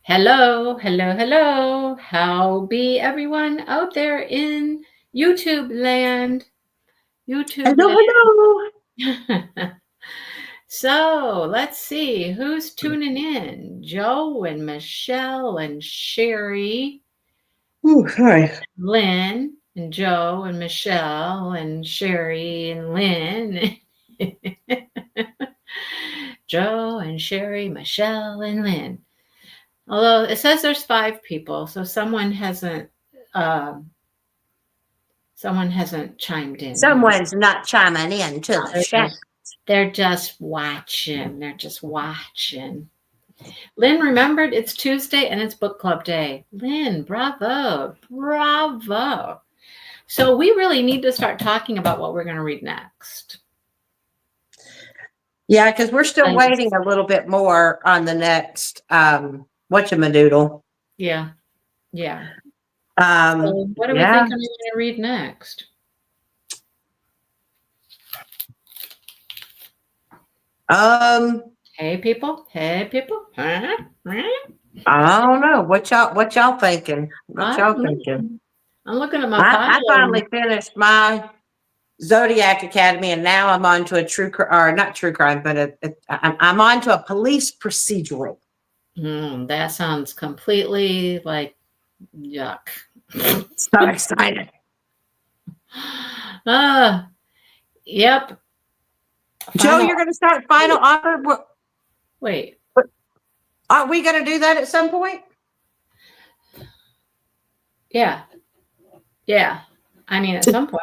Hello, hello, hello. How be everyone out there in YouTube land? YouTube Hello, hello. land. So let's see who's tuning in. Joe and Michelle and Sherry, Ooh, sorry. Lynn and Joe and Michelle and Sherry and Lynn. Joe and Sherry, Michelle and Lynn. Although it says there's 5 people, so um, someone hasn't chimed in yet. Someone's not chiming in to the They're chat. just they're just watching. They're just watching. Lynn remembered it's Tuesday and it's book club day. Lynn, bravo. Bravo. So we really need to start talking about what we're going to read next. Yeah, because we're still waiting a little bit more on the next whatchamadoodle. Yeah. Yeah. So what are we thinking we're going to read next? Hey people. Hey people. Huh? I don't know. What y'all thinking? What y'all thinking? I'm looking at my I finally finished my Zodiac Academy, and now I'm on to a not true crime, but I'm on to a police procedural. That sounds completely like yuck. So excited. Yep. Joe, you're going to start final offer? Wait. Aren't we going to do that at some point? Yeah. Yeah. I mean, at some point.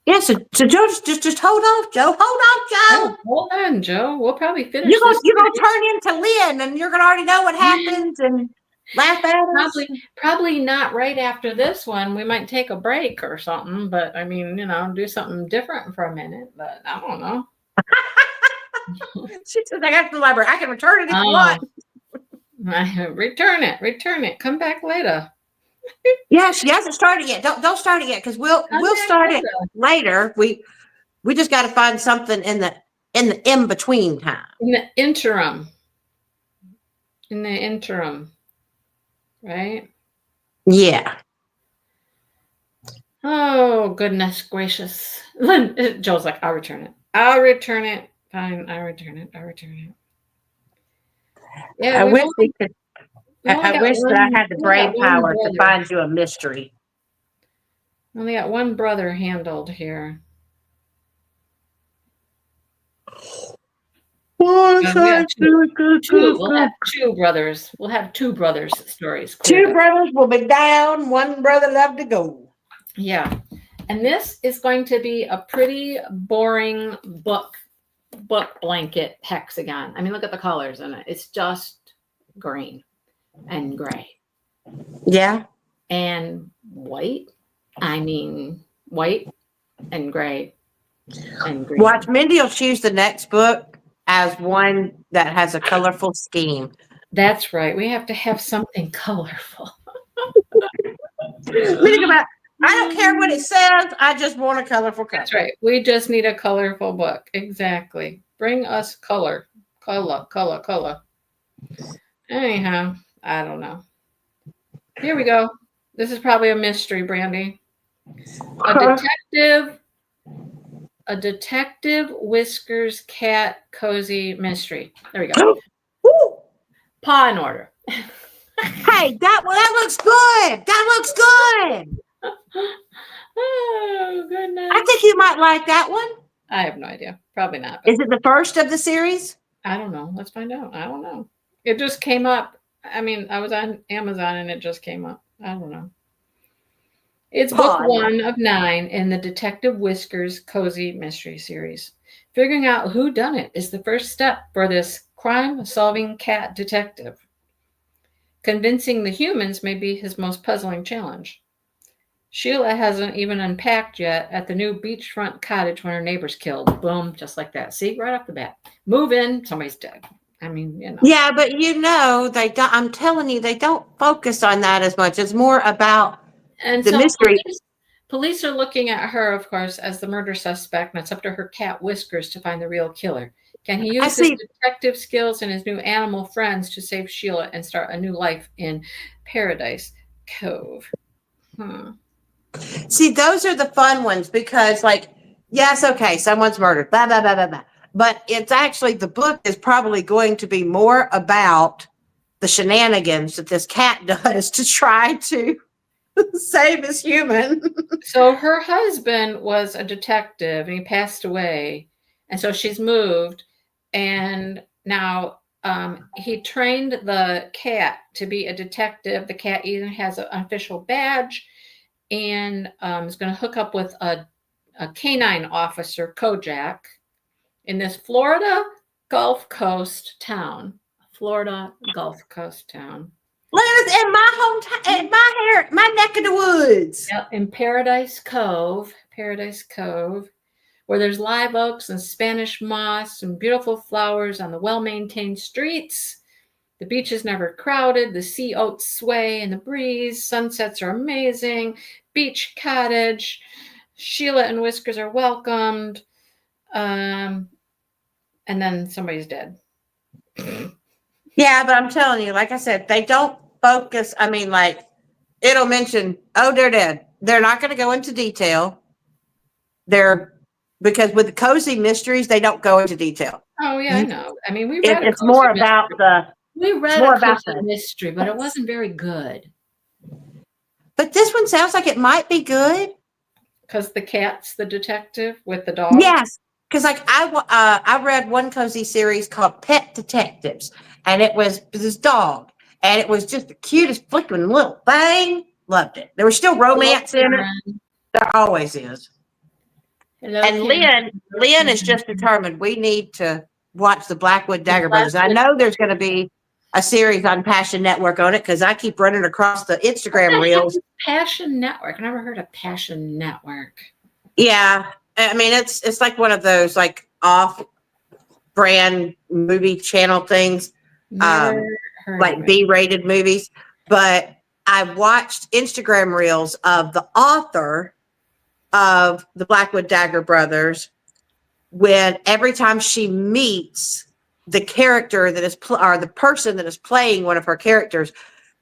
Yeah, so Joe, just hold off, Joe. Hold off, Joe. Hold on, Joe. We'll probably finish You're this. You're going to turn into Lynn, and you're going to already know what happens and laugh at us. Probably not right after this one. We might take a break or something, but I mean, do something different for a minute, but I don't know. She says, I got to the library. I can return it if you want. Return it. Come back later. Yeah, she hasn't started yet. Don't start it yet, because we'll start it later. We just got to find something in the in between time. In the interim. Right? Yeah. Oh, goodness gracious. Joe's like, I'll return it. Fine, I'll return it. Yeah, I wish we could. I wish that I had the brain power to find you a mystery. We only got one brother handled here. We'll have two brothers. We'll have 2 brothers' stories. Two brothers will be down. One brother love to go. Yeah. And this is going to be a pretty boring book blanket hexagon. I mean, look at the colors in it. It's just green and gray. Yeah. And white. I mean, white and gray and green. Watch, Mindy will choose the next book as one that has a colorful scheme. That's right. We have to have something colorful. Think about, I don't care what it says. I just want a colorful cover. That's right. We just need a colorful book. Exactly. Bring us color. Anyhow, I don't know. Here we go. This is probably a mystery, Brandy. A detective whiskers cat cozy mystery. There we go. Paw in order. Hey, that looks good. That looks good. Oh, goodness. I think you might like that one. I have no idea. Probably not. Is it the first of the series? I don't know. Let's find out. I don't know. It just came up. I mean, I was on Amazon and it just came up. I don't know. It's book 1 of 9 in the Detective Whiskers Cozy Mystery Series. Figuring out who done it is the first step for this crime-solving cat detective. Convincing the humans may be his most puzzling challenge. Sheila hasn't even unpacked yet at the new beachfront cottage when her neighbor's killed. Boom, just like that. See, right off the bat. Move in, somebody's dead. I mean, Yeah, but they don't. I'm telling you, they don't focus on that as much. It's more about the mystery. Police are looking at her, of course, as the murder suspect, and it's up to her cat Whiskers to find the real killer. Can he use his detective skills and his new animal friends to save Sheila and start a new life in Paradise Cove? See, those are the fun ones because, like, yes, okay, someone's murdered, blah, blah, blah, blah, blah. But it's actually, the book is probably going to be more about the shenanigans that this cat does to try to save his human. So her husband was a detective and he passed away. And so she's moved. And now he trained the cat to be a detective. The cat even has an official badge and is going to hook up with a canine officer, Kojak, in this Florida Gulf Coast town. Florida Gulf Coast town. Liz, in my hometown, my neck of the woods. In Paradise Cove, where there's live oaks and Spanish moss and beautiful flowers on the well-maintained streets. The beach is never crowded. The sea oats sway in the breeze. Sunsets are amazing. Beach cottage. Sheila and Whiskers are welcomed. And then somebody's dead. Yeah, but I'm telling you, like I said, they don't focus. I mean, like, it'll mention, oh, they're dead. They're not going to go into detail. Because with the cozy mysteries, they don't go into detail. Oh, yeah, I know. I mean, we read it's more about we read a cozy mystery, but it wasn't very good. But this one sounds like it might be good. Because the cat's the detective with the dog? Yes. Because, like, I read one cozy series called Pet Detectives, and it was this dog, and it was just the cutest flickering little thing. Loved it. There was still romance in it. There always is. Hello, and Lynn is just determined we need to watch the Blackwood Dagger Brothers. I know there's going to be a series on Passion Network on it because I keep running across the Instagram reels. Passion Network. I never heard of Passion Network. Yeah. I mean, it's like one of those like off-brand movie channel things, like B-rated movies. But I watched Instagram reels of the author of the Blackwood Dagger Brothers when every time she meets the character that is or the person that is playing one of her characters,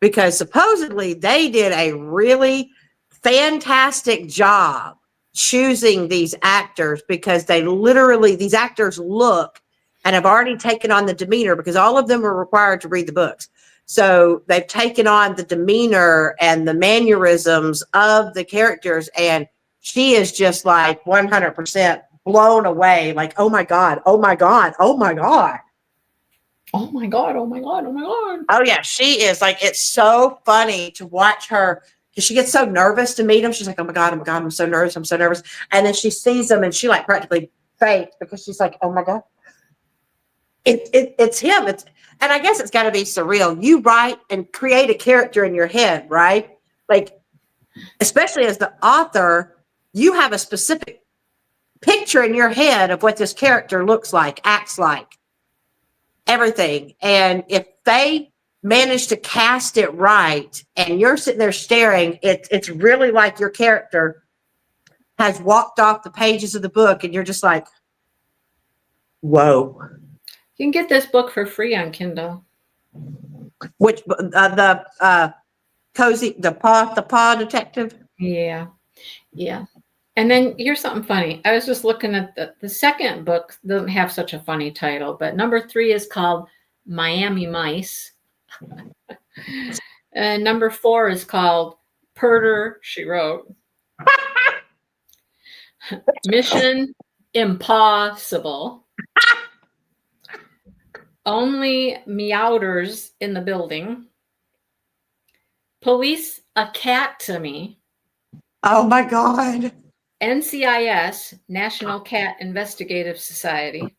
because supposedly they did a really fantastic job choosing these actors, because these actors look and have already taken on the demeanor, because all of them are required to read the books. So they've taken on the demeanor and the mannerisms of the characters. And she is just like 100% blown away. Like, oh my God, oh my God, oh my God. Oh my God, oh my God, oh my God. Oh yeah, she is like, it's so funny to watch her. She gets so nervous to meet him. She's like, oh my God, I'm so nervous. I'm so nervous. And then she sees him and she like practically fakes because she's like, oh my God. It's him. And I guess it's got to be surreal. You write and create a character in your head, right? Like, especially as the author, you have a specific picture in your head of what this character looks like, acts like, everything. And if they manage to cast it right and you're sitting there staring, it's really like your character has walked off the pages of the book and you're just like, whoa. You can get this book for free on Kindle. Which the Paw Detective? Yeah. And then here's something funny. I was just looking at the second book doesn't have such a funny title, but number 3 is called Miami Mice. And number 4 is called Purder, She Wrote. Mission Impossible. Only Meowders in the Building. Police Academy. Oh my God. NCIS, National Cat Investigative Society.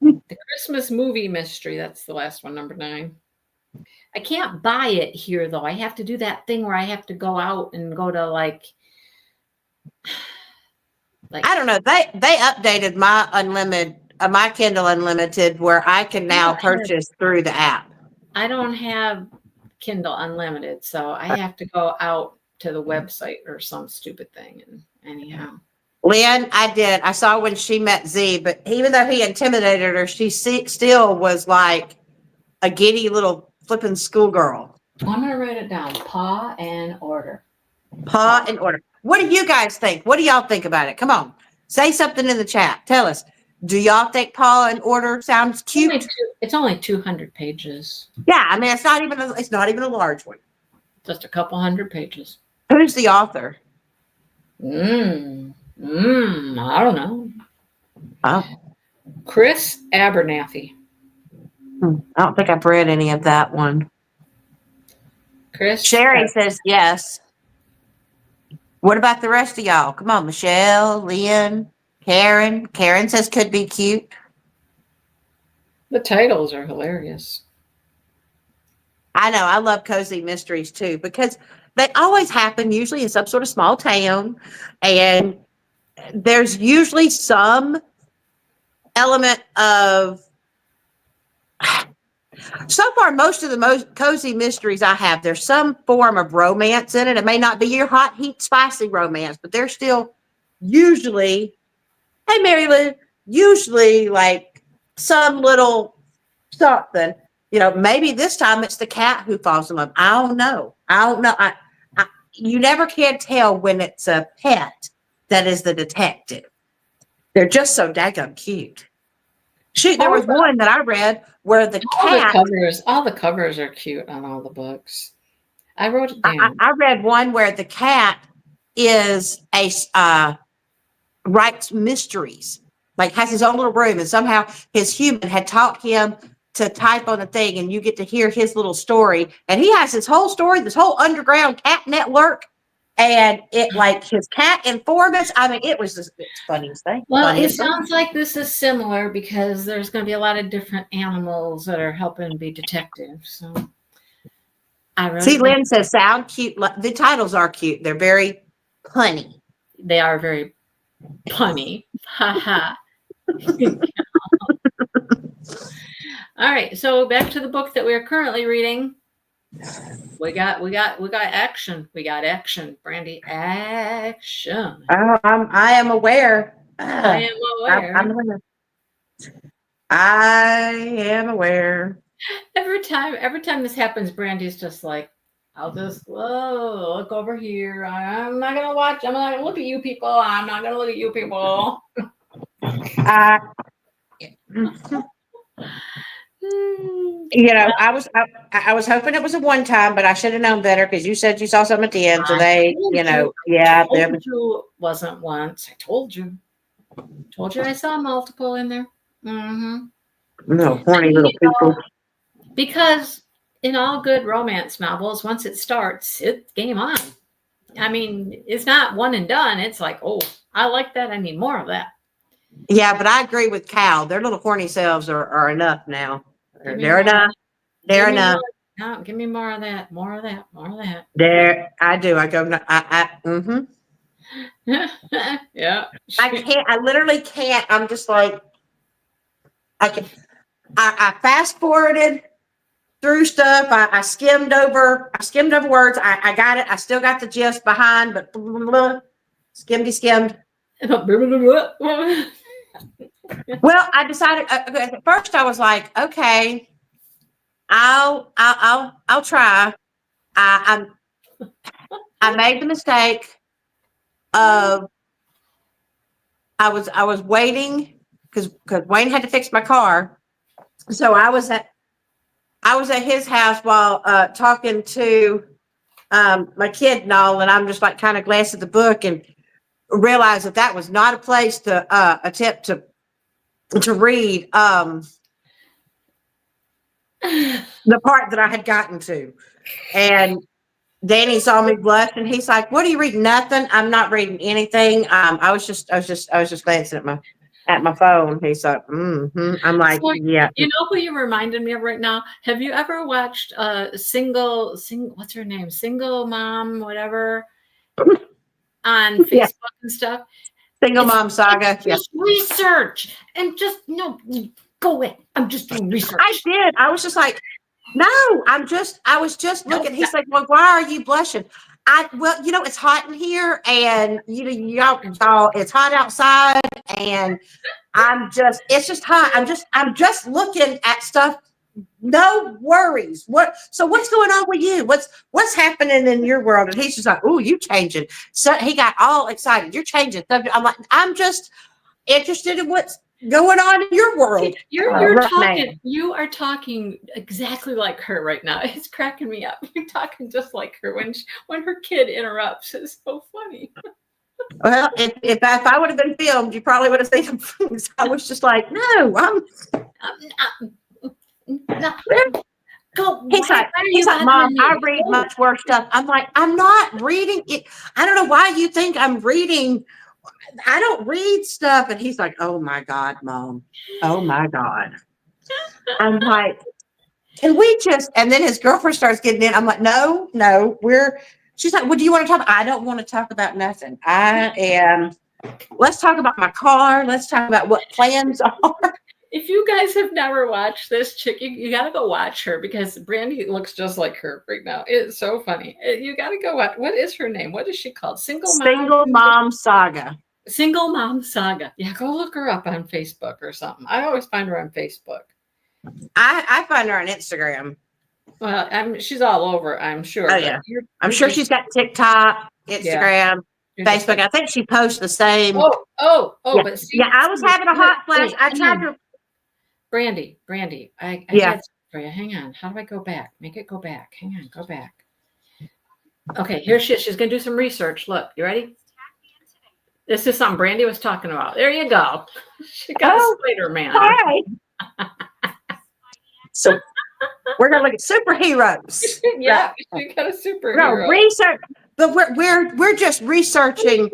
The Christmas Movie Mystery. That's the last one, number 9. I can't buy it here, though. I have to do that thing where I have to go out and go to like I don't know. They updated my my Kindle Unlimited, where I can now purchase through the app. I don't have Kindle Unlimited, so I have to go out to the website or some stupid thing. And anyhow, Lynn, I did. I saw when she met Z, but even though he intimidated her, she still was like a giddy little flipping schoolgirl. I'm going to write it down. Paw and Order. Paw and Order. What do you guys think? What do y'all think about it? Come on. Say something in the chat. Tell us. Do y'all think Paw and Order sounds cute? It's only 200 pages. Yeah, I mean, it's not even a large one. Just a couple hundred pages. Who's the author? I don't know. Oh. Chris Abernathy. I don't think I've read any of that one. Chris. Sherry says yes. What about the rest of y'all? Come on, Michelle, Lynn, Karen. Karen says could be cute. The titles are hilarious. I know. I love cozy mysteries too, because they always happen usually in some sort of small town, and there's usually some element of, so far, most of the most cozy mysteries I have, there's some form of romance in it. It may not be your hot, heat, spicy romance, but there's still usually, hey, Mary Lou, usually like some little something. You know, maybe this time it's the cat who falls in love. I don't know. You never can tell when it's a pet that is the detective. They're just so daggum cute. Shoot, there was one that I read where the cat. All the covers are cute on all the books. I wrote it down. I read one where the cat is writes mysteries, like has his own little room, and somehow his human had taught him to type on a thing, and you get to hear his little story. And he has his whole story, this whole underground cat network, and it like his cat informants. I mean, it was the funniest thing. Well, it sounds like this is similar because there's going to be a lot of different animals that are helping be detectives. So I wrote. See, Lynn says sound cute. The titles are cute. They're very punny. They are very punny. Ha ha. All right, so back to the book that we are currently reading. We got action. We got action, Brandy. Action. Oh, I am aware. I am aware. I am aware. Every time this happens, Brandy's just like, I'll just look over here. I'm not gonna watch. I'm not gonna look at you people. I'm not gonna look at you people. You know, I was hoping it was a one time, but I should have known better because you said you saw some at the end. So they, you know, yeah. I told you wasn't once. I told you. I saw multiple in there. Mm-hmm. No, horny little people. Because in all good romance novels, once it starts, it's game on. I mean, it's not one and done. It's like, oh, I like that. I need more of that. Yeah, but I agree with Cal. Their little horny selves are enough now. They're enough. They're enough. No, give me more of that. More of that. More of that. There, I do. I go. Mm-hmm. Yeah. I can't. I literally can't. I'm just like, I fast forwarded through stuff. I skimmed over. Words. I got it. I still got the gist behind, but skimmed. Well, I decided at first I was like, okay, I'll try. I made the mistake of I was waiting because Wayne had to fix my car, so I was at his house while talking to my kid and all, and I'm just like kind of glanced at the book and realized that was not a place to attempt to read the part that I had gotten to. And Danny saw me blush and he's like, "What are you reading?" "Nothing. I'm not reading anything. I was just glancing at my phone." He's like, "Mm-hmm." I'm like, so, yeah. You know who you reminded me of right now? Have you ever watched single what's her name? Single Mom, whatever, on Facebook and stuff? Single Mom Saga. Just research and just go away. I'm just doing research. I did. I was just like, no, I was just looking. He's like, "Well, why are you blushing?" well, it's hot in here, and y'all, it's hot outside, and it's just hot. I'm just looking at stuff. No worries. So what's going on with you? What's happening in your world? And he's just like, "Oh, you changing." So he got all excited. You're changing. I'm like, I'm just interested in what's going on in your world. You're talking. Man. You are talking exactly like her right now. It's cracking me up. You're talking just like her when her kid interrupts. It's so funny. Well, if I would have been filmed, you probably would have seen some things. I was just like, no, I'm no. He's like, Mom, I read much worse stuff. I'm like, I'm not reading it. I don't know why you think I'm reading. I don't read stuff. And he's like, oh my God, Mom. Oh my God. I'm like, and then his girlfriend starts getting in. I'm like, no, she's like, what do you want to talk about? I don't want to talk about nothing. Let's talk about my car. Let's talk about what plans are. If you guys have never watched this chick, you got to go watch her, because Brandy looks just like her right now. It's so funny. You got to go watch. What is her name? What is she called? Single Mom Saga. Single Mom Saga. Yeah, go look her up on Facebook or something. I always find her on Facebook. I find her on Instagram. Well, she's all over, I'm sure. Oh, yeah. I'm sure she's got TikTok, Instagram, Facebook. I think she posts the same. Yeah. But see, I was having a hot flash. I tried to. Brandy, I got for you. Hang on. How do I go back? Make it go back. Hang on, go back. Okay, here she is. She's going to do some research. Look, you ready? This is something Brandy was talking about. There you go. She got a Spider-Man. All right. So we're going to look at superheroes. Yeah, she got a superhero. No, research. But we're just researching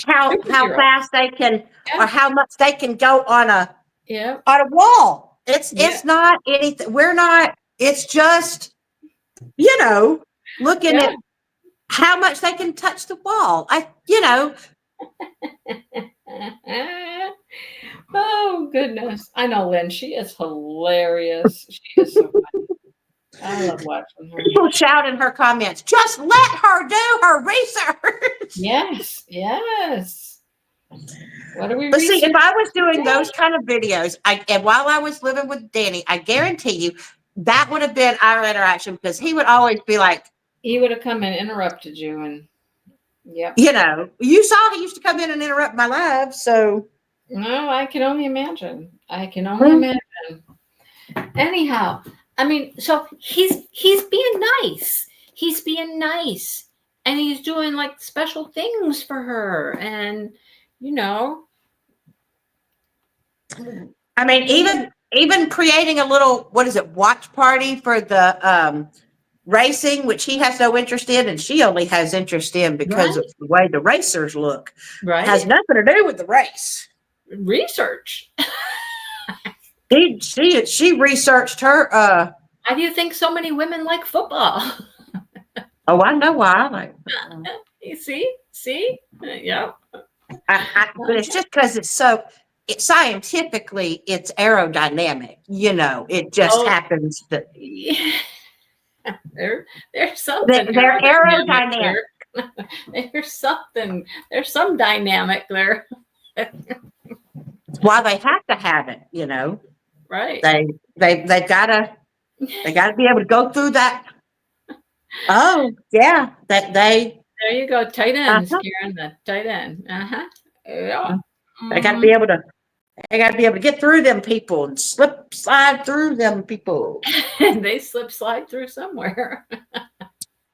how fast they can, or how much they can go on a wall. It's not anything. We're not. It's just looking at how much they can touch the wall. Oh goodness! I know, Lynn. She is hilarious. She is so funny. I love watching her. People shout in her comments, just let her do her research. Yes. What are we? But see, if I was doing those kind of videos, and while I was living with Danny, I guarantee you that would have been our interaction, because he would always be like, he would have come and interrupted you, and you saw he used to come in and interrupt my live. So no, I can only imagine. Imagine. Anyhow. I mean, so he's being nice. He's being nice, and he's doing like special things for her, and I mean, even creating a little, watch party for the racing, which he has no interest in, and she only has interest in because of the way the racers look. Right, it has nothing to do with the race. Research. She researched her. Why do you think so many women like football? Oh, I know why. You see, yeah. But it's just because it's scientifically it's aerodynamic. It just happens that there's something. They're aerodynamic. There's some dynamic there. Why they have to have it, Right. They've got to be able to go through that. Oh yeah, there you go, tight ends, Karen. The tight end. Yeah. They got to be able to. They got to be able to get through them people and slide through them people. They slide through somewhere.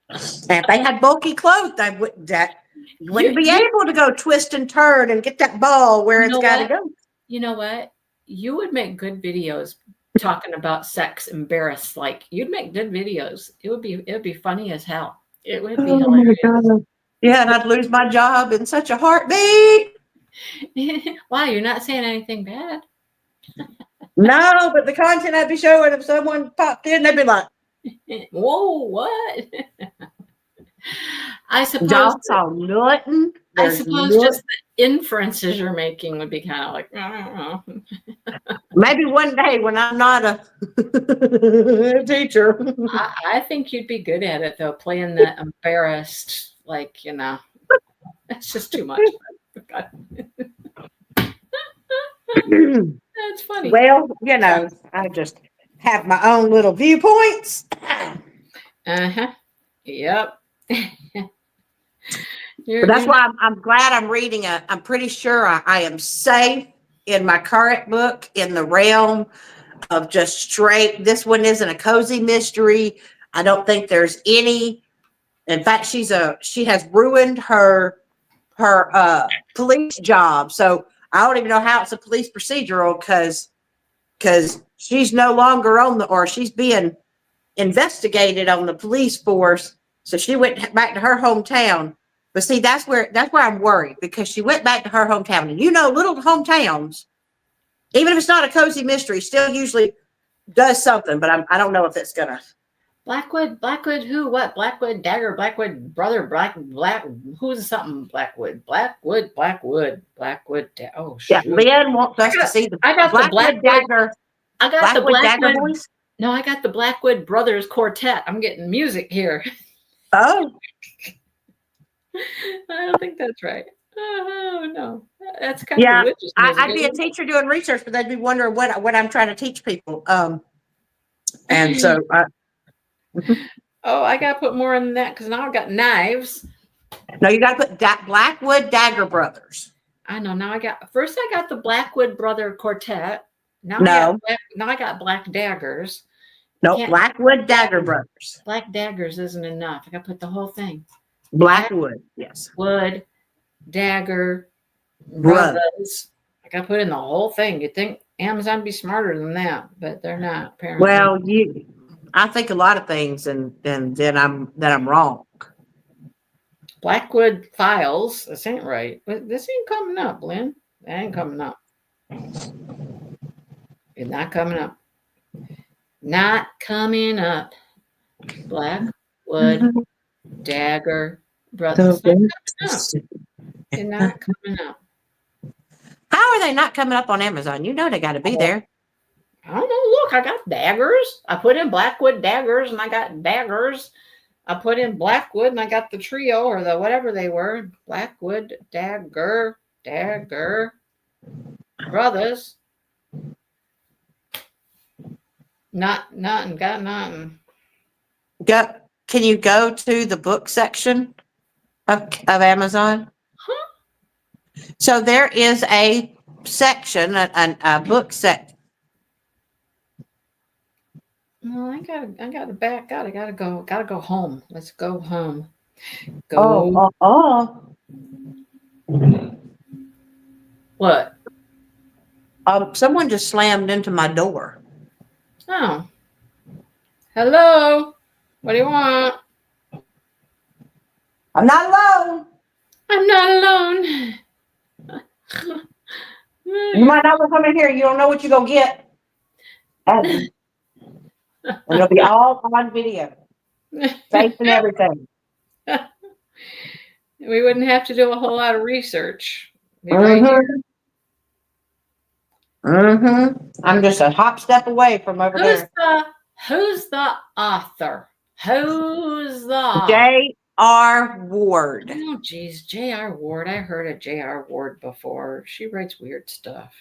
If they had bulky clothes, you wouldn't be able to go twist and turn and get that ball where it's got to go. You know what? You would make good videos talking about sex embarrassed. Like, you'd make good videos. It would be funny as hell. It would be hilarious. Yeah, and I'd lose my job in such a heartbeat. Wow, you're not saying anything bad. No, but the content I'd be showing, if someone popped in, they'd be like, whoa, what? I suppose just nothing. I suppose just the inferences you're making would be kind of like, I don't know. Maybe one day when I'm not a teacher. I think you'd be good at it, though, playing the embarrassed like, it's just too much. That's funny. Well, I just have my own little viewpoints. Uh-huh. Yep. But that's why I'm glad I'm reading I'm pretty sure I am safe in my current book in the realm of just straight. This one isn't a cozy mystery. I don't think there's any. In fact, she has ruined her police job. So I don't even know how it's a police procedural because she's no longer or she's being investigated on the police force. So she went back to her hometown. But see, that's where I'm worried, because she went back to her hometown. And little hometowns, even if it's not a cozy mystery, still usually does something. But I don't know if it's gonna. Blackwood, who, what? Blackwood, Dagger, Blackwood, brother, Black, who's something? Blackwood. Oh, shoot. Yeah, Lynn wants us to see the Blackwood Dagger. I got the Blackwood boys. No, I got the Blackwood Brothers Quartet. I'm getting music here. Oh. I don't think that's right. Oh, no. That's kind of religious music. I'd be a teacher doing research, but they'd be wondering what I'm trying to teach people. And so oh, I got to put more in that because now I've got knives. No, you got to put Blackwood Dagger Brothers. I know. Now I got the Blackwood Brother Quartet. Now I got Black Daggers. No, Blackwood Dagger Brothers. Black Daggers isn't enough. I got to put the whole thing. Blackwood, yes. Wood, Dagger, Brothers. I got to put in the whole thing. You'd think Amazon would be smarter than that, but they're not, apparently. Well, I think a lot of things, and then I'm wrong. Blackwood Files. This ain't right. But this ain't coming up, Lynn. That ain't coming up. It's not coming up. Not coming up. Blackwood Dagger Brothers. They're not coming up. How are they not coming up on Amazon? You know they got to be there. I don't know. Look, I got daggers. I put in Blackwood Daggers, and I got daggers. I put in Blackwood, and I got the trio or the whatever they were. Blackwood Dagger Brothers. Nothing. Got nothing. Can you go to the book section of Amazon? Huh? So there is a section, a book section. No, I gotta back out. I gotta go home. Let's go home. Go. What? Someone just slammed into my door. Oh. Hello. What do you want? I'm not alone. I'm not alone. You might not come in here. You don't know what you're going to get. And it'll be all on video. Safe and everything. We wouldn't have to do a whole lot of research. I'm just a hop step away from over there. Who's the author? Who's the J.R. Ward. Oh, geez, J.R. Ward. I heard of J.R. Ward before. She writes weird stuff.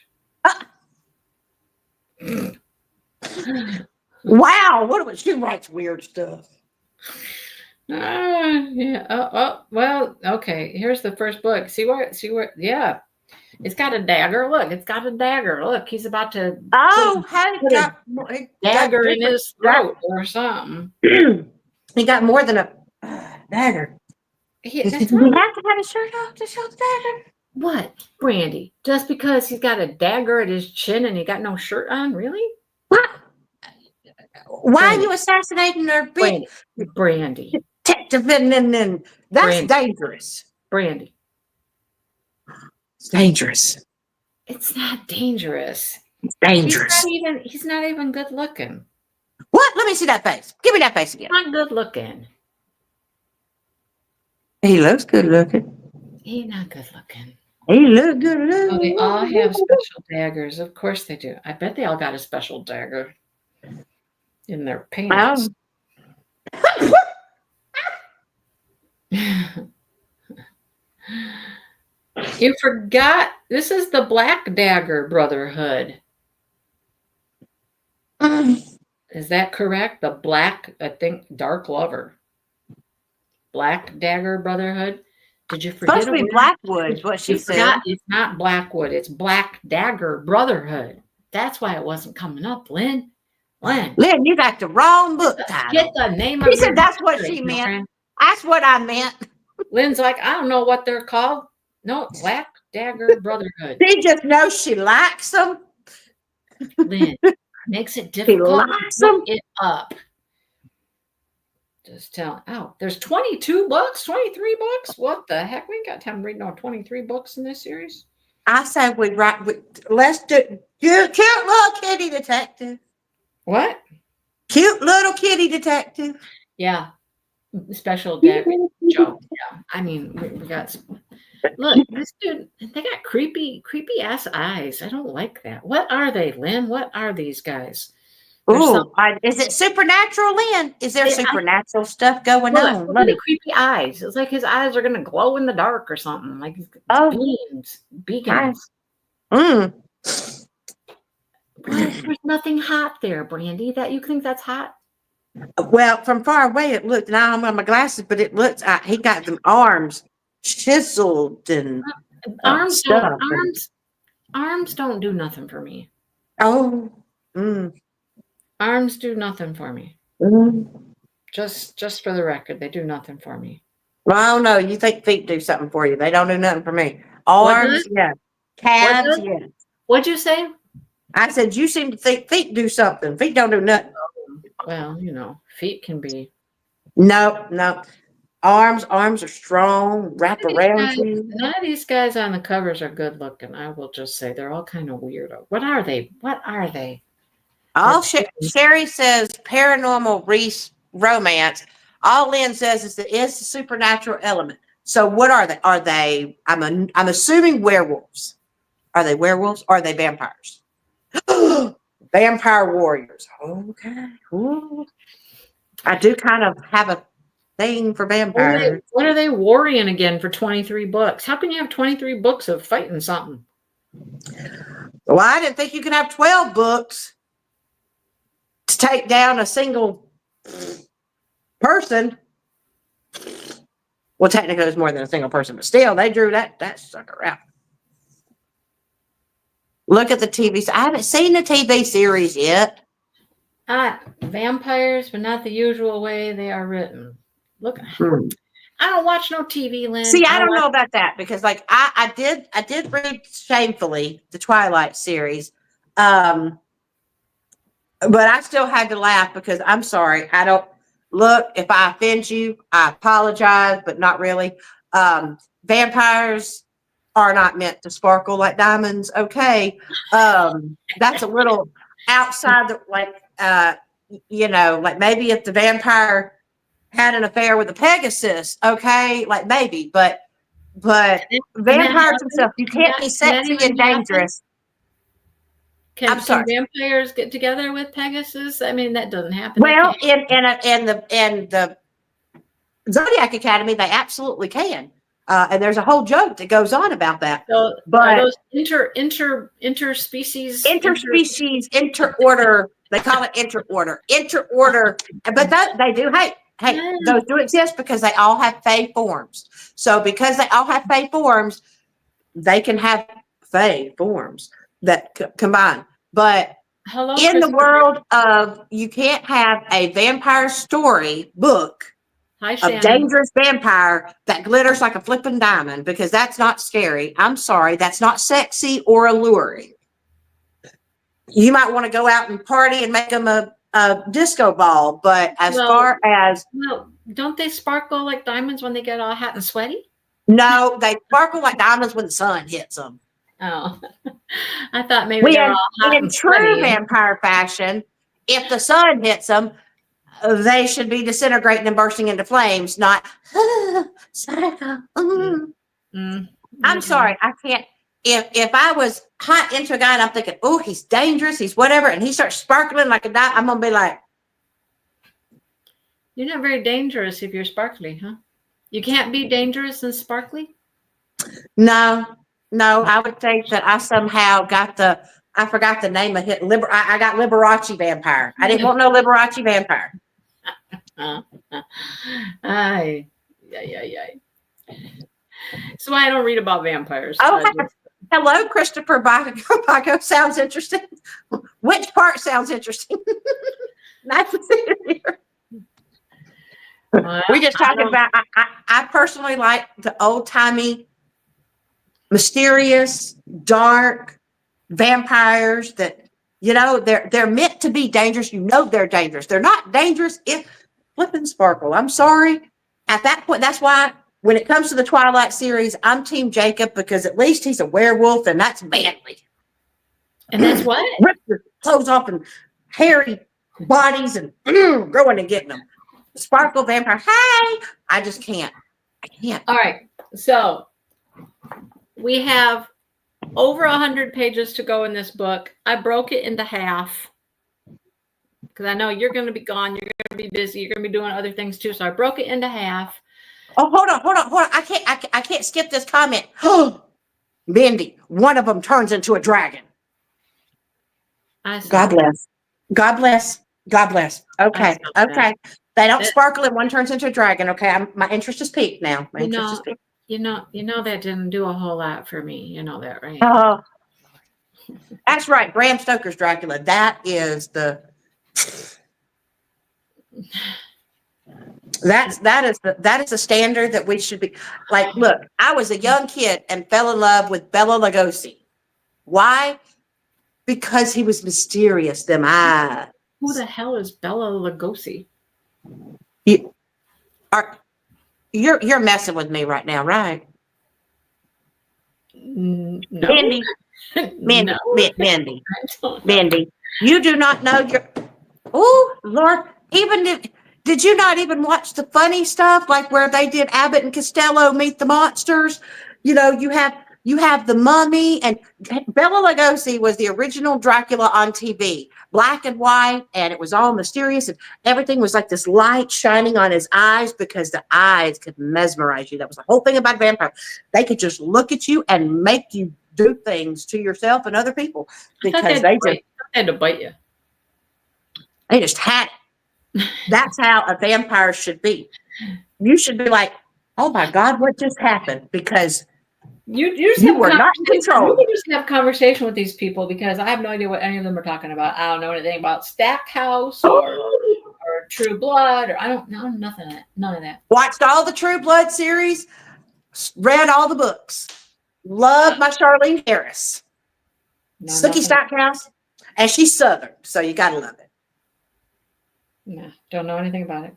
Wow, she writes weird stuff. Yeah. Well, okay. Here's the first book. See where? Yeah. It's got a dagger. Look, it's got a dagger. Look, he's about to put a dagger in his throat or something. He got more than a dagger. We have to have his shirt off to show the dagger. What, Brandy? Just because he's got a dagger at his chin and he got no shirt on? Really? What? Why are you assassinating her? Brandy. Detective, and that's dangerous. Brandy. It's dangerous. It's not dangerous. It's dangerous. He's not even good looking. What? Let me see that face. Give me that face again. Not good looking. He looks good looking. He's not good looking. He looks good looking. Oh, they all have special daggers. Of course they do. I bet they all got a special dagger in their pants. You forgot. This is the Black Dagger Brotherhood. Is that correct? The Black, I think, Dark Lover. Black Dagger Brotherhood. Did you forget? Supposed to be Blackwood, what she said. It's not Blackwood. It's Black Dagger Brotherhood. That's why it wasn't coming up, Lynn. Lynn, you got the wrong book title. Get the name of She said that's what she meant. Friend. That's what I meant. Lynn's like, I don't know what they're called. No, Black Dagger Brotherhood. She just knows she likes them. Lynn makes it difficult to look it up. Just tell. Oh, there's 22 books, 23 books. What the heck? We ain't got time to read no 23 books in this series. I say let's do cute little kitty detective. What? Cute little kitty detective. Yeah. Special dad joke. Yeah. I mean, we got look, this dude, they got creepy ass eyes. I don't like that. What are they, Lynn? What are these guys? Ooh, is it supernatural, Lynn? Is there supernatural stuff going on? Look at creepy eyes. It's like his eyes are gonna glow in the dark or something. Like beacons. There's nothing hot there, Brandy. That you think that's hot? Well, from far away it looked. Now I'm on my glasses, but it looks. He got them arms chiseled and arms don't do nothing for me. Oh. Arms do nothing for me. Just for the record, they do nothing for me. Well, I don't know. You think feet do something for you? They don't do nothing for me. Arms, yeah. Calves, yeah. What'd you say? I said you seem to think feet do something. Feet don't do nothing. Well, feet can be. No. Arms are strong. Wrap around you. None of these guys on the covers are good looking. I will just say they're all kind of weirdo. What are they? All Sherry says paranormal romance. All Lynn says is the supernatural element. So what are they? Are they? I'm assuming werewolves. Are they werewolves? Or are they vampires? Vampire warriors. Okay. Ooh. I do kind of have a thing for vampires. What are they warring again for 23 books? How can you have 23 books of fighting something? Well, I didn't think you could have 12 books to take down a single person. Well, technically, it's more than a single person, but still, they drew that sucker out. Look at the TV. I haven't seen the TV series yet. Vampires, but not the usual way they are written. Look, I don't watch no TV, Lynn. See, I don't know about that because, like, I did read shamefully the Twilight series, but I still had to laugh because I'm sorry. I don't look. If I offend you, I apologize, but not really. Vampires are not meant to sparkle like diamonds. Okay. That's a little outside the, like maybe if the vampire had an affair with a Pegasus, okay, like maybe, but vampires themselves, you can't be sexy and dangerous. Can vampires get together with Pegasus? I mean, that doesn't happen. Well, in the Zodiac Academy, they absolutely can. And there's a whole joke that goes on about that. So, but those interspecies, interorder. They call it interorder. But they do. Hey, those do exist because they all have fae forms. So because they all have fae forms, they can have fae forms that combine. But in the world of, you can't have a vampire story book. A dangerous vampire that glitters like a flipping diamond, because that's not scary. I'm sorry, that's not sexy or alluring. You might want to go out and party and make them a disco ball, but don't they sparkle like diamonds when they get all hot and sweaty? No, they sparkle like diamonds when the sun hits them. Oh, I thought maybe they're all hot and sweaty. In true vampire fashion, if the sun hits them, they should be disintegrating and bursting into flames, not psycho. I'm sorry, I can't. If I was hot into a guy and I'm thinking, oh, he's dangerous, he's whatever, and he starts sparkling like a dot, I'm gonna be like, you're not very dangerous if you're sparkly, huh? You can't be dangerous and sparkly? No, no, I would think that I somehow got I forgot the name of it. I got Liberace vampire. I didn't want no Liberace vampire. Aye. Yeah. So I don't read about vampires. Oh, hello, Christopher Baco. Sounds interesting. Which part sounds interesting? Nice to see you here. Well, we're just talking about, I personally like the old-timey, mysterious, dark vampires that, you know, they're meant to be dangerous. You know they're dangerous. They're not dangerous if flipping Sparkle. I'm sorry. At that point, that's why when it comes to the Twilight series, I'm Team Jacob, because at least he's a werewolf and that's manly. And that's what? Rip your clothes off and hairy bodies and going and getting them. Sparkle vampire. Hey, I just can't. I can't. All right. So we have over 100 pages to go in this book. I broke it into half because I know you're going to be gone. You're going to be busy. You're going to be doing other things too. So I broke it into half. Oh, hold on. I can't skip this comment. Mindy, one of them turns into a dragon. God bless. Okay. They don't sparkle and one turns into a dragon. Okay. My interest is peaked now. You know that didn't do a whole lot for me. You know that, right? Oh, that's right. Bram Stoker's Dracula. That is the. That is a standard that we should be like. Look, I was a young kid and fell in love with Bela Lugosi. Why? Because he was mysterious. Them eyes. Who the hell is Bela Lugosi? You're messing with me right now, right? No. Mindy, you do not know your. Oh Lord! Did you not even watch the funny stuff like where they did Abbott and Costello Meet the Monsters? You know, you have the Mummy, and Bela Lugosi was the original Dracula on TV, black and white, and it was all mysterious, and everything was like this light shining on his eyes because the eyes could mesmerize you. That was the whole thing about vampires. They could just look at you and make you do things to yourself and other people because they had to bite you. They just had it. That's how a vampire should be. You should be like, oh my God, what just happened? Because you were not controlled. You just have conversation with these people because I have no idea what any of them are talking about. I don't know anything about Stackhouse or True Blood, or I don't know nothing of that. None of that. Watched all the True Blood series, read all the books. Love my Charlene Harris. Sookie Stackhouse, and she's Southern, so you gotta love it. No, don't know anything about it.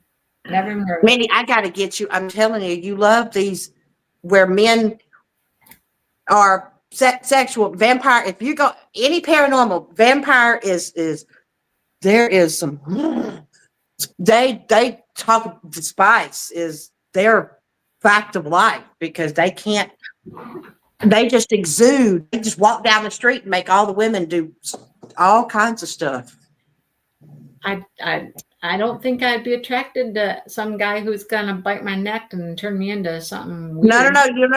Never even heard of it. Mindy, I gotta get you. I'm telling you, you love these where men are sexual vampire. If you go any paranormal vampire is there is some they talk the spice is their fact of life because they just exude. They just walk down the street and make all the women do all kinds of stuff. I don't think I'd be attracted to some guy who's gonna bite my neck and turn me into something weird. No. You don't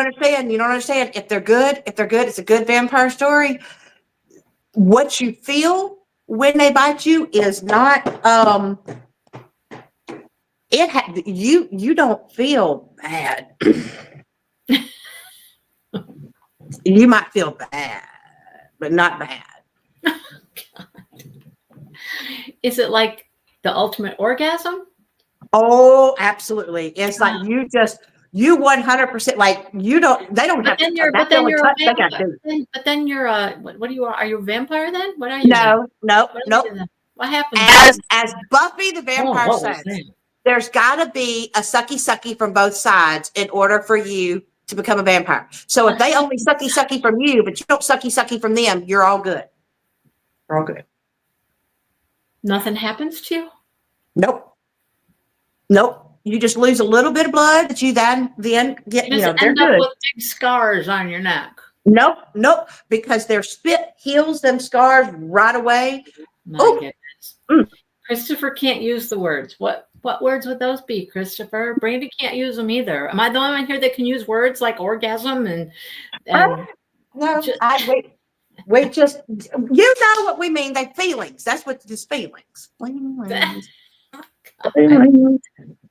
understand. If they're good, it's a good vampire story. What you feel when they bite you is not you don't feel bad. You might feel bad, but not bad. Is it like the ultimate orgasm? Oh, absolutely. It's like you 100% like you don't. They don't have. But then you're what are you? Are you a vampire then? What are you? No. What happened? As Buffy the Vampire says, there's got to be a sucky from both sides in order for you to become a vampire. So if they only sucky from you, but you don't sucky from them, you're all good. You're all good. Nothing happens to you? Nope. You just lose a little bit of blood that you then get. You just end up with big scars on your neck. Nope. Because their spit heals them scars right away. My goodness. Christopher can't use the words. What What words would those be, Christopher? Brandy can't use them either. Am I the only one here that can use words like orgasm and no, we just, you know what we mean. They feelings. That's what this feelings.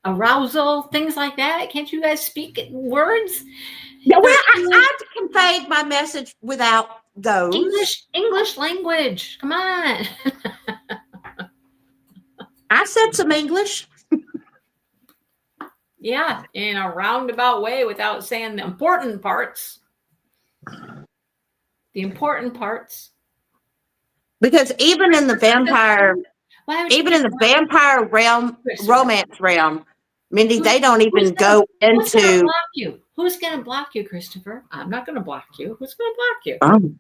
Arousal, things like that. Can't you guys speak words? Yeah, well, I conveyed my message without those. English language. Come on. I said some English. Yeah, in a roundabout way without saying the important parts. The important parts. Because even in the vampire realm, romance realm, Mindy, they don't even go into. Who's gonna block you? Who's going to block you, Christopher? I'm not going to block you. Who's going to block you?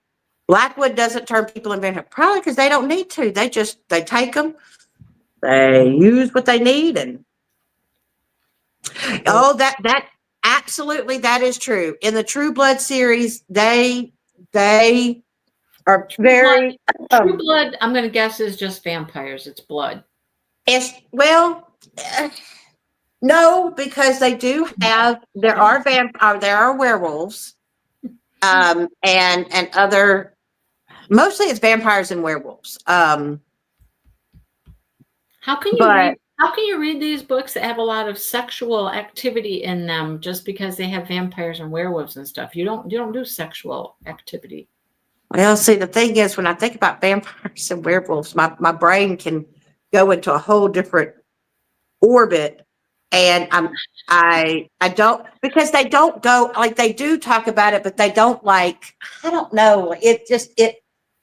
Blackwood doesn't turn people in vampire. Probably because they don't need to. They take them. They use what they need, and that absolutely, that is true. In the True Blood series, they are very True Blood. I'm going to guess is just vampires. It's blood. No, because they do have. There are werewolves, and other. Mostly, it's vampires and werewolves. How can you read these books that have a lot of sexual activity in them just because they have vampires and werewolves and stuff? You don't do sexual activity. Well, see, the thing is, when I think about vampires and werewolves, my brain can go into a whole different orbit, and I don't, because they don't go, like, they do talk about it, but they don't, like, I don't know, it just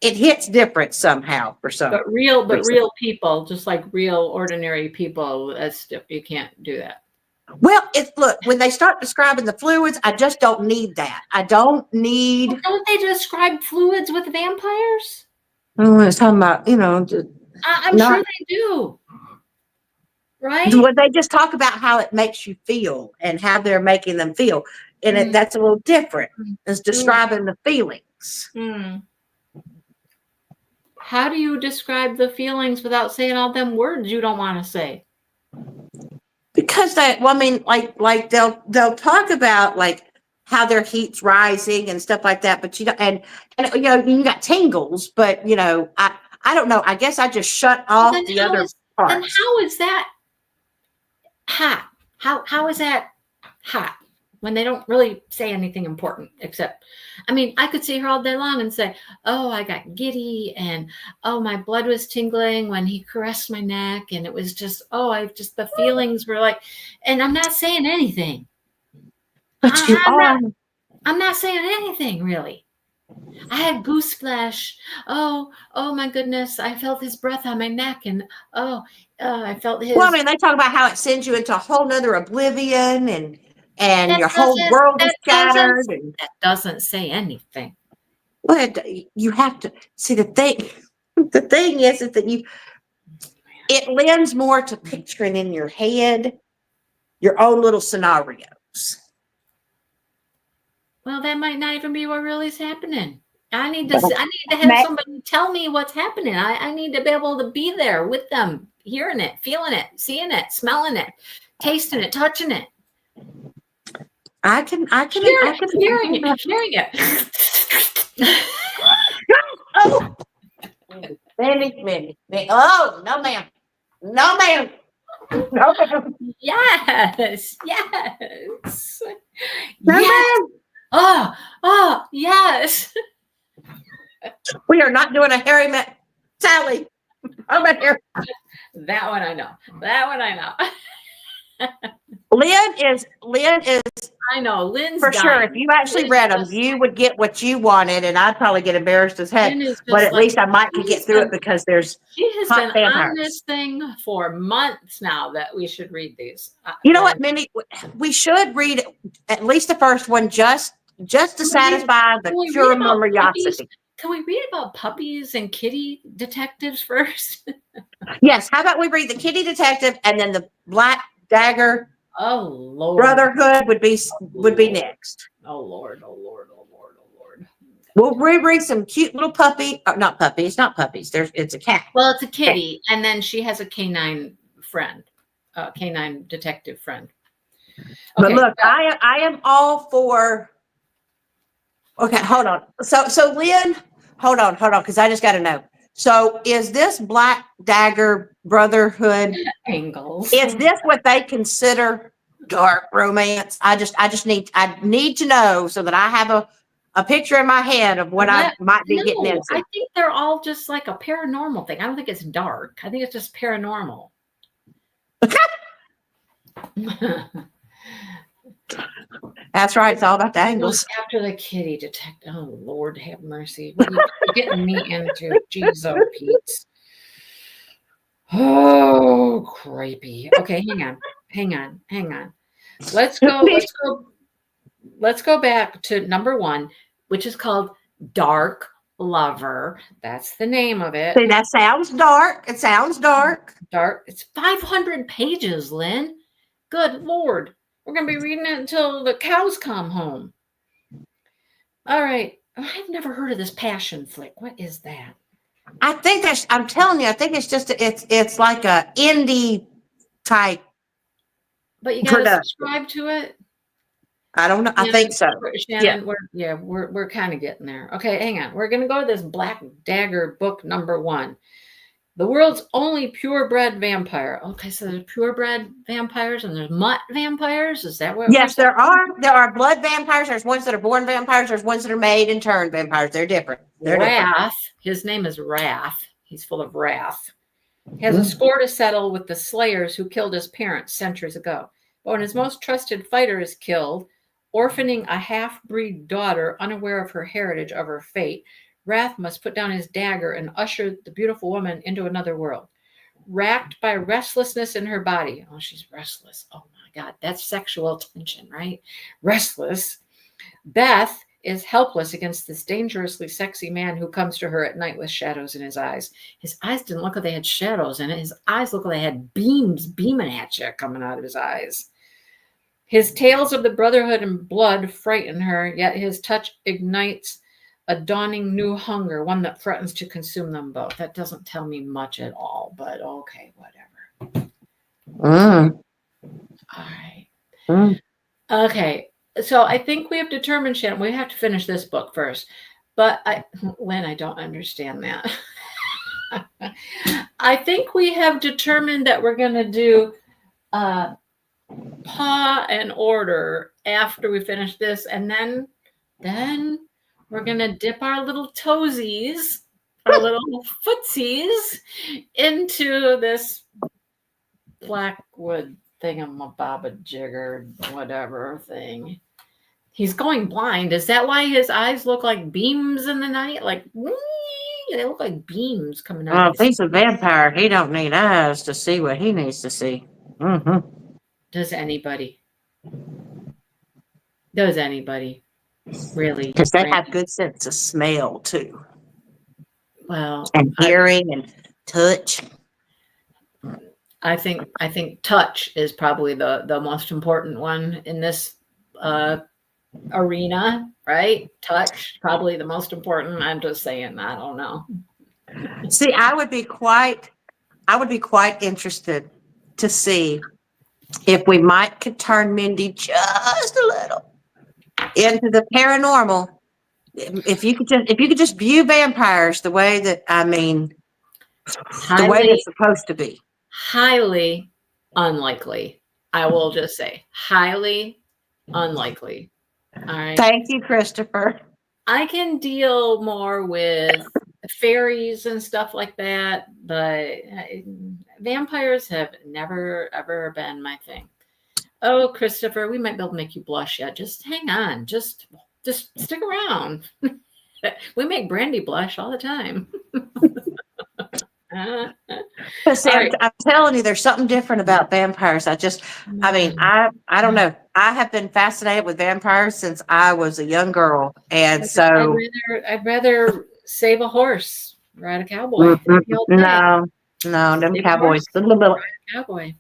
it hits different somehow for some. But real people, just like real ordinary people, you can't do that. Well, look, when they start describing the fluids, I just don't need that. I don't need. Well, don't they describe fluids with vampires? Oh, it's talking about, I'm sure they do. Right? Well, they just talk about how it makes you feel and how they're making them feel. And that's a little different. It's describing the feelings. How do you describe the feelings without saying all them words you don't want to say? Because like they'll talk about like how their heat's rising and stuff like that, but and you got tingles, but I don't know. I guess I just shut off the other parts. And how is that hot? How is that hot when they don't really say anything important except, I could see her all day long and say, oh, I got giddy, and oh, my blood was tingling when he caressed my neck, and it was just, the feelings were like, and I'm not saying anything. But I'm not saying anything really. I had goose flesh. Oh my goodness. I felt his breath on my neck, and I felt his. Well, they talk about how it sends you into a whole nother oblivion, and your whole world is shattered. That doesn't say anything. Well, you have to see the thing. The thing is that it lends more to picturing in your head your own little scenarios. Well, that might not even be what really is happening. I need to have somebody tell me what's happening. I need to be able to be there with them, hearing it, feeling it, seeing it, smelling it, tasting it, touching it. I can hearing it. Oh, Mindy. Oh, no, ma'am. No, ma'am. No, ma'am. Yes. No, ma'am. Oh, yes. We are not doing a Harry Met Sally. Over here. That one I know. Lynn is. I know Lynn's for sure. If you actually read them, you would get what you wanted, and I'd probably get embarrassed as heck. But at least I might get through it because there's. She has been vampires on this thing for months now that we should read these. You know what, Mindy? We should read at least the first one just to satisfy the pure curiosity. Can we read about puppies and kitty detectives first? Yes. How about we read the kitty detective and then the Black Dagger? Oh Lord! Brotherhood would be next. Oh Lord! We'll reread some cute little puppy. Not puppy. It's not puppies. It's a cat. Well, it's a kitty, and then she has a canine friend. canine detective friend. But look, I am all for. Okay, hold on. So Lynn, hold on, because I just got to know. So is this Black Dagger Brotherhood Angles? Is this what they consider dark romance? I need to know so that I have a picture in my head of what I might be getting into. I think they're all just like a paranormal thing. I don't think it's dark. I think it's just paranormal. That's right. It's all about the angles. After the kitty detective. Oh, Lord have mercy. What are you getting me into? Jeez, oh, Pete. Oh, creepy. Okay, hang on. Let's go back to number 1, which is called Dark Lover. That's the name of it. See, that sounds dark. It sounds dark. Dark. It's 500 pages, Lynn. Good Lord. We're going to be reading it until the cows come home. All right. I've never heard of this passion flick. What is that? I think I'm telling you, I think it's just, it's like a indie type. But you got to subscribe to it? I don't know. I think so. Shannon, we're kind of getting there. Okay, hang on. We're going to go to this Black Dagger book number 1. The world's only purebred vampire. Okay, so there's purebred vampires and there's mutt vampires. Is that what? Yes, there are. There are blood vampires. There's ones that are born vampires. There's ones that are made and turned vampires. They're different. Wrath. His name is Wrath. He's full of wrath. He has a score to settle with the slayers who killed his parents centuries ago. But when his most trusted fighter is killed, orphaning a half-breed daughter unaware of her heritage, of her fate, Wrath must put down his dagger and usher the beautiful woman into another world. Racked by restlessness in her body. Oh, she's restless. Oh my God, that's sexual tension, right? Restless. Beth is helpless against this dangerously sexy man who comes to her at night with shadows in his eyes. His eyes didn't look like they had shadows in it. His eyes looked like they had beams beaming at you coming out of his eyes. His tales of the brotherhood and blood frighten her, yet his touch ignites a dawning new hunger, one that threatens to consume them both. That doesn't tell me much at all, but okay, whatever. All right. Okay, so I think we have determined, Shannon, we have to finish this book first. But Lynn, I don't understand that. I think we have determined that we're going to do Paw and Order after we finish this, and then we're going to dip our little toesies, our little footsies into this Blackwood thingamabobajigger, whatever thing. He's going blind. Is that why his eyes look like beams in the night? Like, they look like beams coming out. Well, if he's a vampire, he don't need eyes to see what he needs to see. Mm-hmm. Does anybody? Really? Because they have good sense of smell too. Well, and hearing and touch. I think touch is probably the most important one in this arena, right? Touch, probably the most important. I'm just saying, I don't know. See, I would be quite interested to see if we could turn Mindy just a little into the paranormal. If you could just view vampires the way that, the way they're supposed to be. Highly unlikely. I will just say highly unlikely. All right. Thank you, Christopher. I can deal more with fairies and stuff like that, but vampires have never, ever been my thing. Oh, Christopher, we might be able to make you blush yet. Just hang on. Just stick around. We make Brandy blush all the time. See, right. I'm telling you, there's something different about vampires. I don't know. I have been fascinated with vampires since I was a young girl, and so I'd rather save a horse, ride a cowboy. No, them cowboys. Cowboy.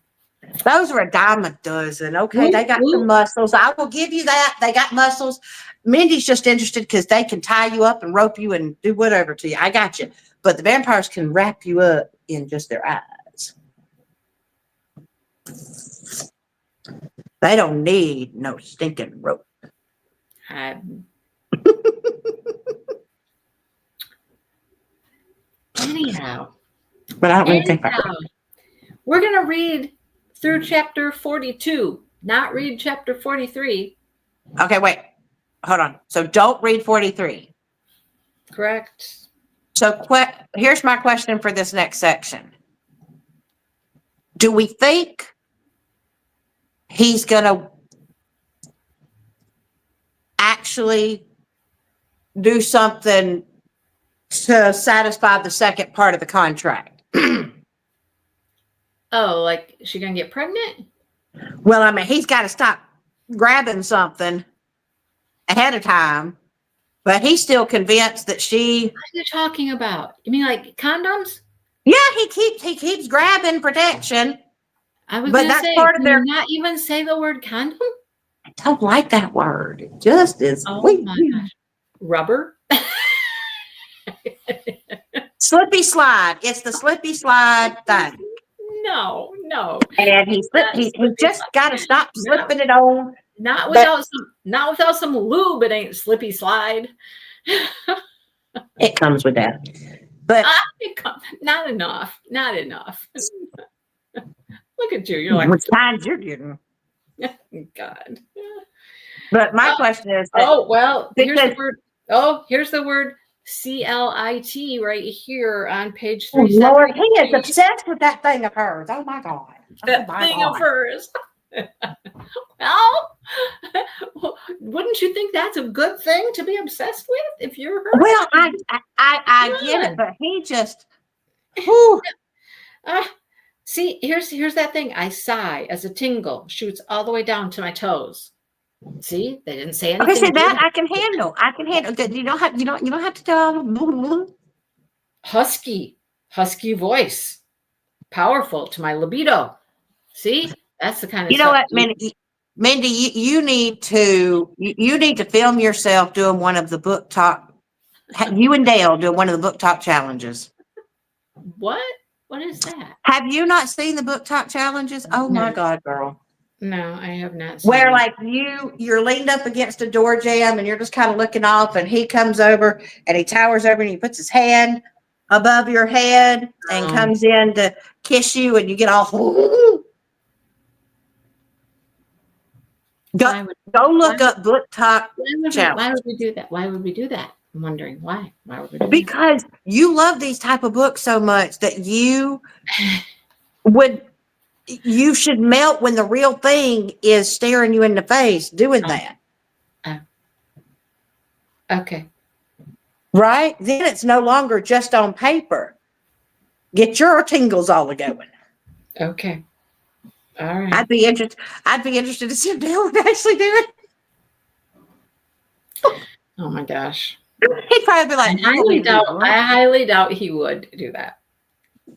Those are a dime a dozen. Okay, they got some muscles. I will give you that. They got muscles. Mindy's just interested because they can tie you up and rope you and do whatever to you. I got you. But the vampires can wrap you up in just their eyes. They don't need no stinking rope. Anyhow. But I don't really think about it. We're going to read through chapter 42, not read chapter 43. Okay, wait. Hold on. So don't read 43. Correct. So here's my question for this next section. Do we think he's going to actually do something to satisfy the second part of the contract? Oh, like she gonna get pregnant? Well, I mean, he's got to stop grabbing something ahead of time, but he's still convinced that she. What are you talking about? You mean like condoms? Yeah, he keeps grabbing protection. I was gonna say, part of their. Not even say the word condom. I don't like that word. It just is. Oh my gosh. Rubber. Slippy slide. It's the slippy slide thing. No. And he just got to stop slipping it on. Not without some lube. It ain't slippy slide. It comes with that, but not enough. Look at you. You're like, which kinds you're getting? God. But my question is. Here's the word. CLIT right here on page 3. Lord, he is obsessed with that thing of hers. Oh my God. Of hers. Well, wouldn't you think that's a good thing to be obsessed with if you're her? Well, I get it, but he just. See, here's that thing. I sigh as a tingle shoots all the way down to my toes. See, they didn't say anything. Okay, so that I can handle. You don't have to tell. Husky voice, powerful to my libido. See, that's the kind of. You know what, Mindy, you need to film yourself doing one of the book talk. You and Dale doing one of the book talk challenges. What? What is that? Have you not seen the book talk challenges? Oh No. My God, girl. No, I have not seen where like you're leaned up against a door jamb and you're just kind of looking off and he comes over and he towers over and he puts his hand above your head and comes in to kiss you and you get all go look up book talk challenge. Why would we do that? I'm wondering why. Why would we do because that? You love these type of books so much that you should melt when the real thing is staring you in the face doing that. Okay. Right? Then it's no longer just on paper. Get your tingles all going. Okay. All right. I'd be interested to see if Dale would actually do it. Oh my gosh. He'd probably be like, I highly doubt he would do that.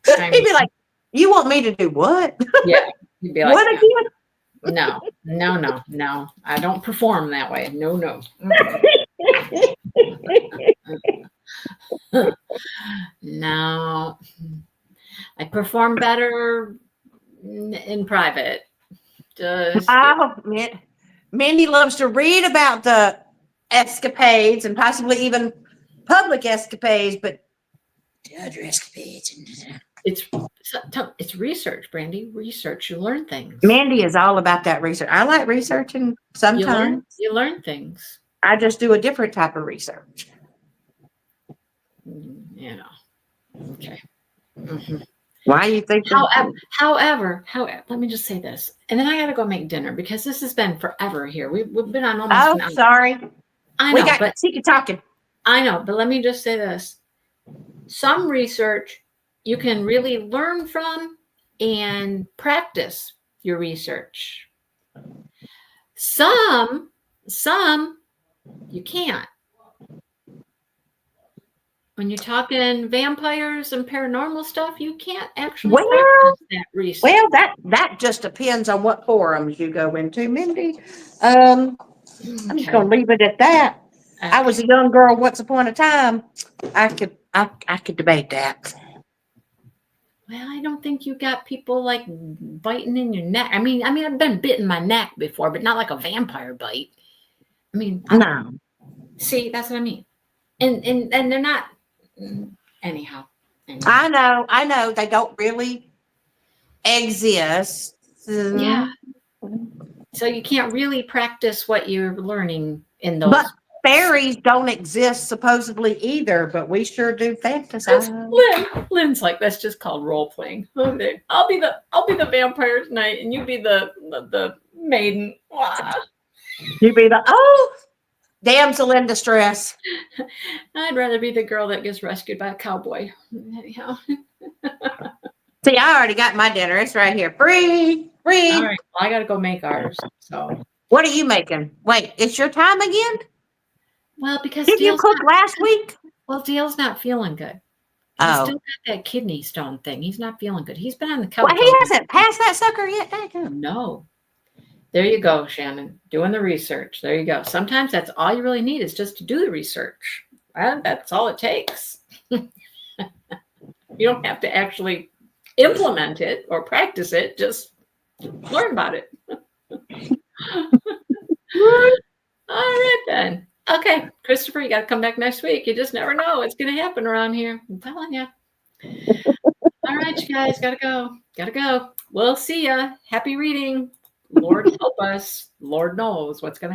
He'd be like, you want me to do what? Yeah. He'd be like, what again? No. I don't perform that way. No. No. I perform better in private. Mindy loves to read about the escapades and possibly even public escapades, but other escapades. It's research, Brandy. Research. You learn things. Mandy is all about that research. I like researching sometimes. You learn things. I just do a different type of research. Yeah. Okay. Mm-hmm. Why do you think? However, let me just say this, and then I got to go make dinner because this has been forever here. We've been on almost. Oh, sorry. I know, but keep talking. I know, but let me just say this: some research you can really learn from and practice your research. Some you can't. When you're talking vampires and paranormal stuff, you can't actually practice that research. Well, that just depends on what forums you go into, Mindy. I'm just going to leave it at that. Okay. I was a young girl once upon a time. I could debate that. Well, I don't think you got people like biting in your neck. I mean, I've been bitten my neck before, but not like a vampire bite. I mean, No. see, that's what I mean. And they're not anyhow. I know. They don't really exist. Yeah. So you can't really practice what you're learning in those. But fairies don't exist supposedly either, but we sure do fantasize. Lynn's like, that's just called role playing. Okay. I'll be the vampire tonight, and you be the maiden. You be the damsel in distress. I'd rather be the girl that gets rescued by a cowboy. Anyhow. See, I already got my dinner. It's right here. Free. All right. Well, I got to go make ours. So. What are you making? Wait, it's your time again? Well, because did you cook last week? Well, Dale's not feeling good. He's still got that kidney stone thing. He's not feeling good. He's been on the couch. Well, he hasn't passed that sucker yet. No. There you go, Shannon. Doing the research. There you go. Sometimes that's all you really need is just to do the research. Well, that's all it takes. You don't have to actually implement it or practice it. Just learn about it. All right, then. Okay, Christopher, you got to come back next week. You just never know what's going to happen around here. I'm telling you. All right, you guys, got to go. Got to go. We'll see ya. Happy reading. Lord help us. Lord knows what's going to happen.